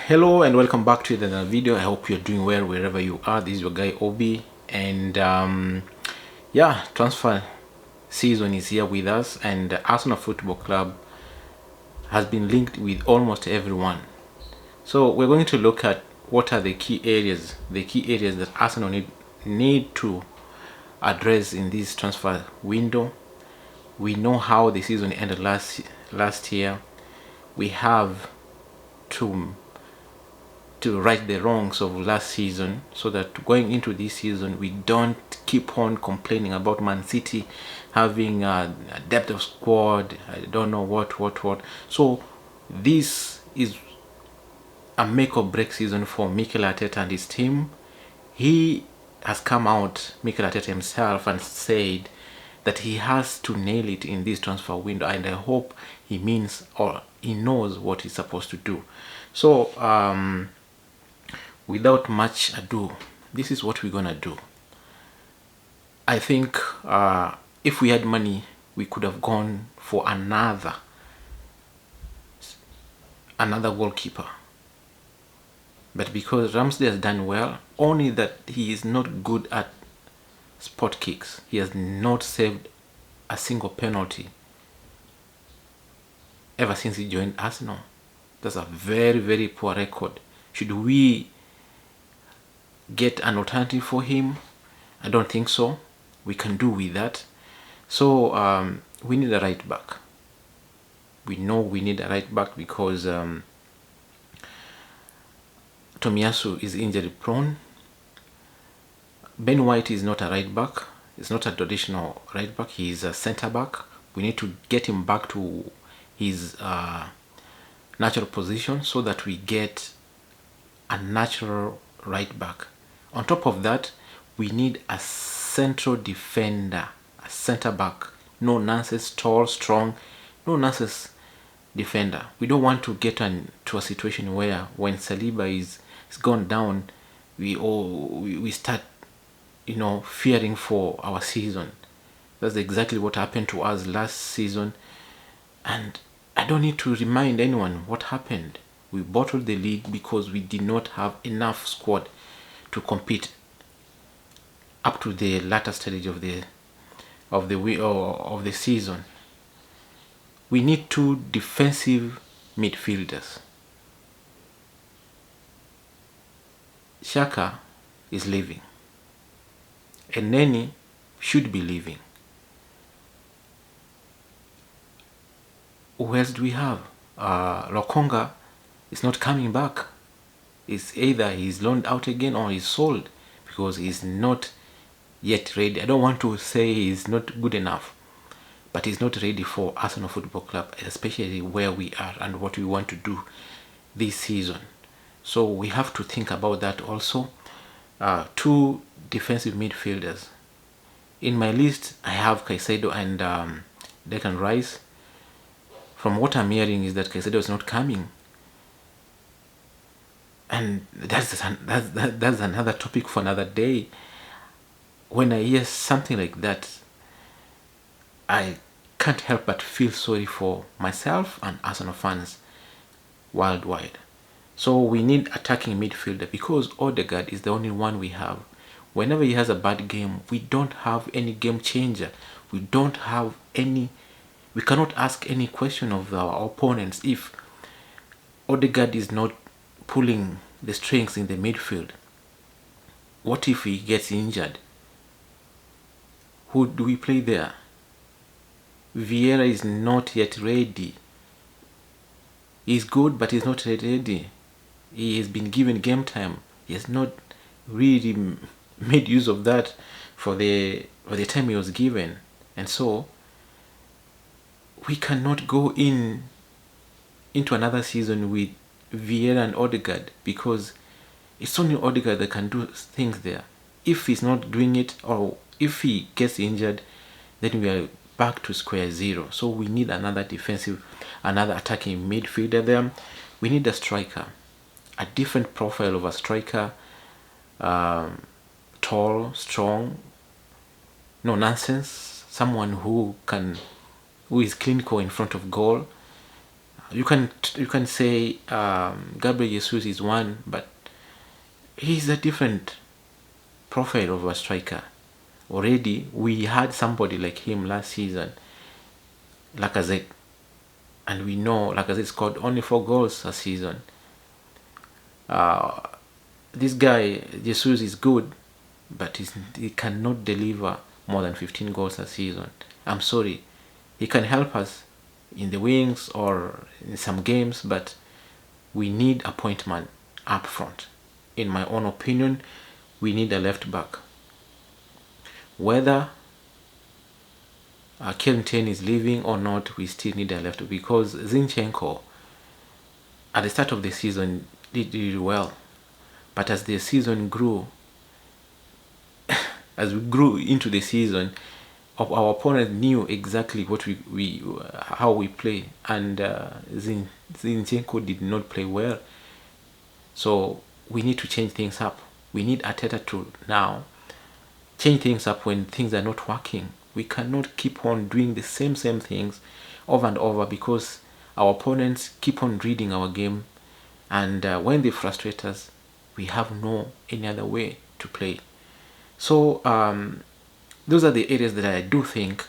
Hello and welcome back to another video. I hope you're doing well wherever you are. This is your guy Obi, and yeah, transfer season is here with us, and Arsenal Football Club has been linked with almost everyone. So we're going to look at what are the key areas that Arsenal need to address in this transfer window. We know how the season ended last year. We have to right the wrongs of last season, so that going into this season we don't keep on complaining about Man City having a depth of squad. I don't know what. So this is a make or break season for Mikel Arteta and his team. He has come out, Mikel Arteta himself, and said that he has to nail it in this transfer window, and I hope he means or he knows what he's supposed to do. So without much ado, this is what we're gonna do. I think if we had money, we could have gone for another goalkeeper, but because Ramsey has done well, only that he is not good at spot kicks. He has not saved a single penalty ever since he joined Arsenal. That's a very poor record. Should we get an alternative for him? I don't think so. We can do with that. So we need a right back. We know we need a right back because Tomiyasu is injury prone. Ben White is not a right back. It's not a traditional right back. He is a center back. We need to get him back to his natural position so that we get a natural right back. On top of that, we need a central defender, a center back. No nonsense, tall, strong, no nonsense defender. We don't want to get to a situation where when Saliba is gone down, we start, fearing for our season. That's exactly what happened to us last season, and I don't need to remind anyone what happened. We bottled the league because we did not have enough squad to compete up to the latter stage of the season. We need two defensive midfielders. Xhaka is leaving, and Neni should be leaving. Who else do we have? Lokonga is not coming back. It's either he's loaned out again or he's sold because he's not yet ready. I don't want to say he's not good enough, but he's not ready for Arsenal Football Club, especially where we are and what we want to do this season. So we have to think about that also. Two defensive midfielders. In my list, I have Caicedo and Declan Rice. From what I'm hearing is that Caicedo is not coming, and that's another topic for another day. When I hear something like that, I can't help but feel sorry for myself and Arsenal fans worldwide. So we need attacking midfielder because Odegaard is the only one we have. Whenever he has a bad game, we don't have any game changer. We cannot ask any question of our opponents if Odegaard is not pulling the strings in the midfield. What if he gets injured? Who do we play there? Vieira is not yet ready. He's good, but he's not ready. He has been given game time. He has not really made use of that for the time he was given, and so we cannot go into another season with Vieira and Odegaard because it's only Odegaard that can do things there. If he's not doing it, or if he gets injured, then we are back to square zero. So we need another attacking midfielder there. We need a striker, a different profile of a striker, tall, strong, no nonsense, someone who is clinical in front of goal. You can say Gabriel Jesus is one, but he's a different profile of a striker. Already we had somebody like him last season, Lacazette, and we know Lacazette scored only 4 goals a season. This guy Jesus is good, but he cannot deliver more than 15 goals a season. I'm sorry, he can help us in the wings or in some games, but we need a point man up front. In my own opinion, we need a left back. Whether Kieran is leaving or not, we still need a left back, because Zinchenko at the start of the season did really well, but as the season grew, as we grew into the season, our opponent knew exactly what we how we play, and Zinchenko did not play well. So we need to change things up. We need Arteta to now change things up when things are not working. We cannot keep on doing the same things over and over, because our opponents keep on reading our game, and when they frustrate us, we have no any other way to play. So those are the areas that I do think.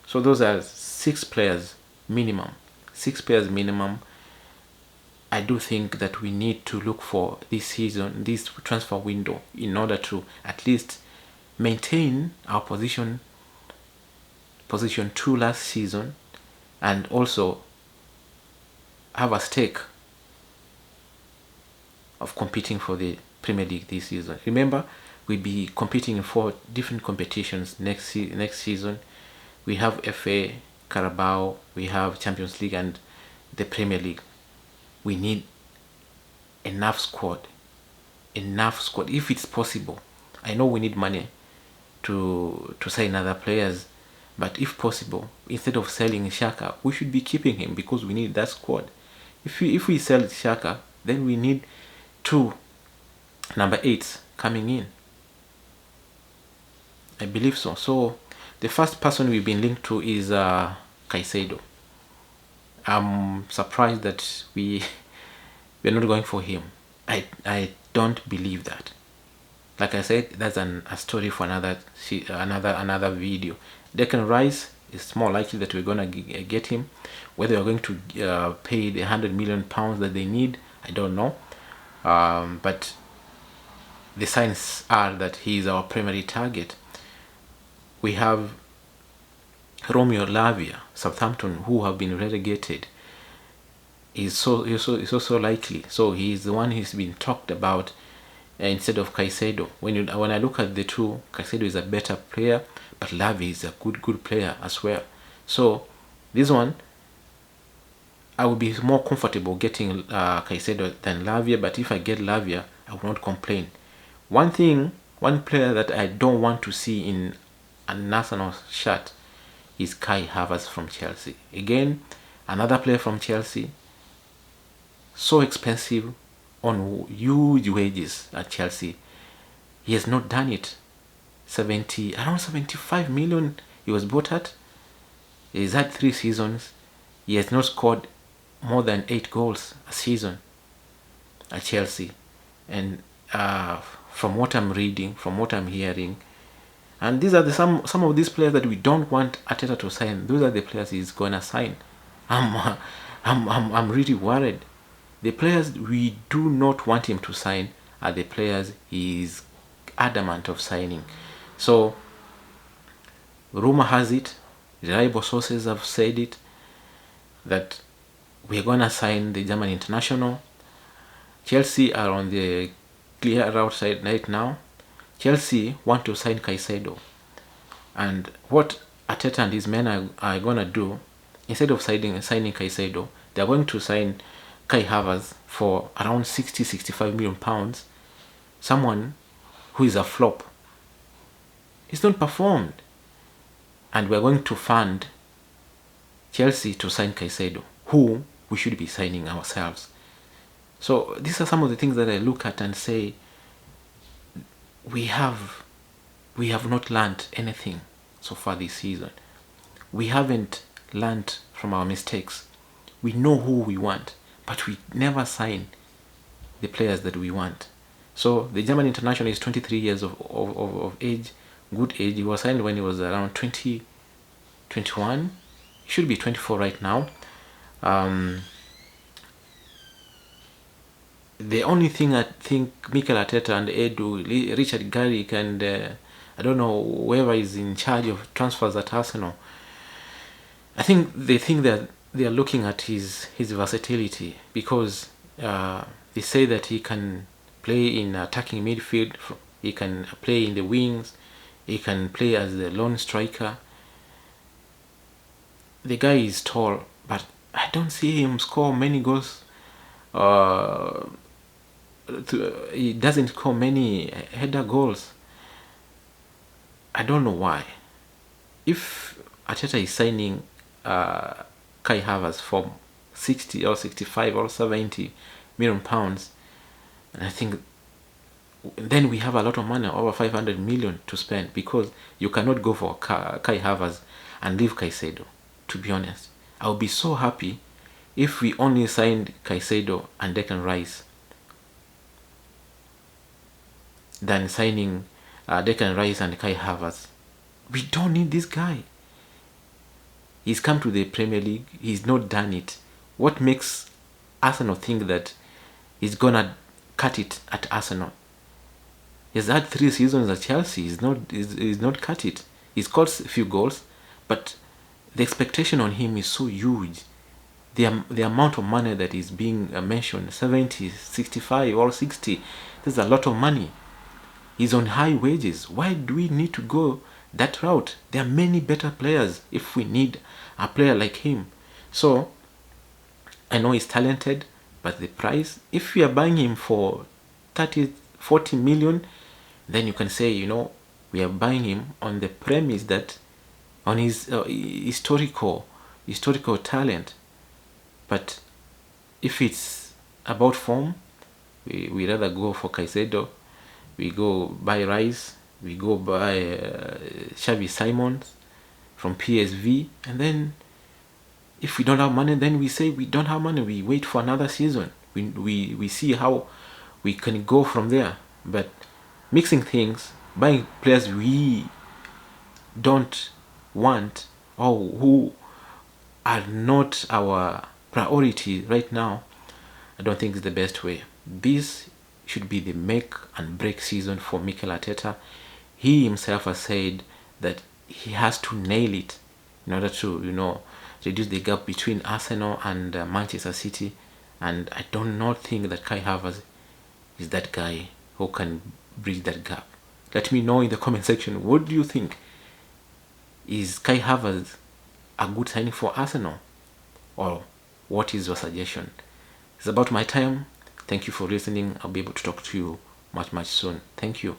So those are 6 players minimum. 6 players minimum. I do think that we need to look for this season, this transfer window, in order to at least maintain our position 2 last season, and also have a stake of competing for the Premier League this season. Remember, we'll be competing in 4 different competitions next season. We have FA, Carabao, we have Champions League, and the Premier League. We need enough squad if it's possible. I know we need money to sign other players, but if possible, instead of selling Xhaka, we should be keeping him, because we need that squad. If we sell Xhaka, then we need 2 number 8s coming in. I believe so. So the first person we've been linked to is Caicedo. I'm surprised that we're not going for him. I don't believe that. Like I said, that's a story for another video. Declan Rice, it's more likely that we're gonna get him. Whether we're going to pay the £100 million that they need, I don't know. But the signs are that he is our primary target. We have Romeo Lavia, Southampton, who have been relegated. Is also likely. So he is the one who's been talked about instead of Caicedo. When I look at the two, Caicedo is a better player, but Lavia is a good player as well. So this one, I would be more comfortable getting Caicedo than Lavia, but if I get Lavia, I will not complain. One player that I don't want to see in an Arsenal shirt is Kai Havertz from Chelsea. Again, another player from Chelsea, so expensive, on huge wages at Chelsea. He has not done it. Around 75 million he was bought at. He's had 3 seasons. He has not scored more than 8 goals a season at Chelsea. And from what I'm reading, from what I'm hearing, and these are some of these players that we don't want Arteta to sign. Those are the players he's gonna sign. I'm really worried. The players we do not want him to sign are the players he is adamant of signing. So rumor has it, reliable sources have said it, that we're gonna sign the German international. Chelsea are on the clear outside right now. Chelsea want to sign Caicedo, and what Arteta and his men are gonna do, instead of signing Caicedo, they're going to sign Kai Havertz for around 60-65 million pounds. Someone who is a flop. He's not performed, and we're going to fund Chelsea to sign Caicedo, who we should be signing ourselves. So these are some of the things that I look at and say, we have not learned anything so far this season. We haven't learned from our mistakes. We know who we want, but we never sign the players that we want. So the German international is 23 years of age, good age. He was signed when he was around 20, 21. He should be 24 right now. The only thing I think Mikel Arteta and Edu, Richard Garrick, and I don't know, whoever is in charge of transfers at Arsenal, I think they think that they are looking at his versatility, because they say that he can play in attacking midfield, he can play in the wings, he can play as the lone striker. The guy is tall, but I don't see him score many goals. He doesn't score many header goals. I don't know why. If Arteta is signing Kai Havertz for 60 or 65 or 70 million pounds, and I think then we have a lot of money, over 500 million to spend, because you cannot go for Kai Havertz and leave Caicedo. To be honest, I would be so happy if we only signed Caicedo and Declan Rice than signing Declan Rice and Kai Havertz. We don't need this guy. He's come to the Premier League. He's not done it. What makes Arsenal think that he's gonna cut it at Arsenal? He's had 3 seasons at Chelsea. He's not cut it. He scored a few goals, but the expectation on him is so huge. The amount of money that is being mentioned, 70, 65 or 60, there's a lot of money. He's on high wages. Why do we need to go that route? There are many better players if we need a player like him. So I know he's talented, but the price, if we are buying him for 30, 40 million, then you can say, we are buying him on the premise that on his historical talent. But if it's about form, we rather go for Caicedo. We go buy Rice. We go buy Xavi Simons from PSV. And then if we don't have money, then we say we don't have money. We wait for another season. We see how we can go from there. But mixing things, buying players we don't want or who are not our priority right now, I don't think is the best way. This should be the make and break season for Mikel Arteta. He himself has said that he has to nail it in order to, reduce the gap between Arsenal and Manchester City. And I do not think that Kai Havertz is that guy who can bridge that gap. Let me know in the comment section, what do you think? Is Kai Havertz a good signing for Arsenal? Or what is your suggestion? It's about my time. Thank you for listening. I'll be able to talk to you much soon. Thank you.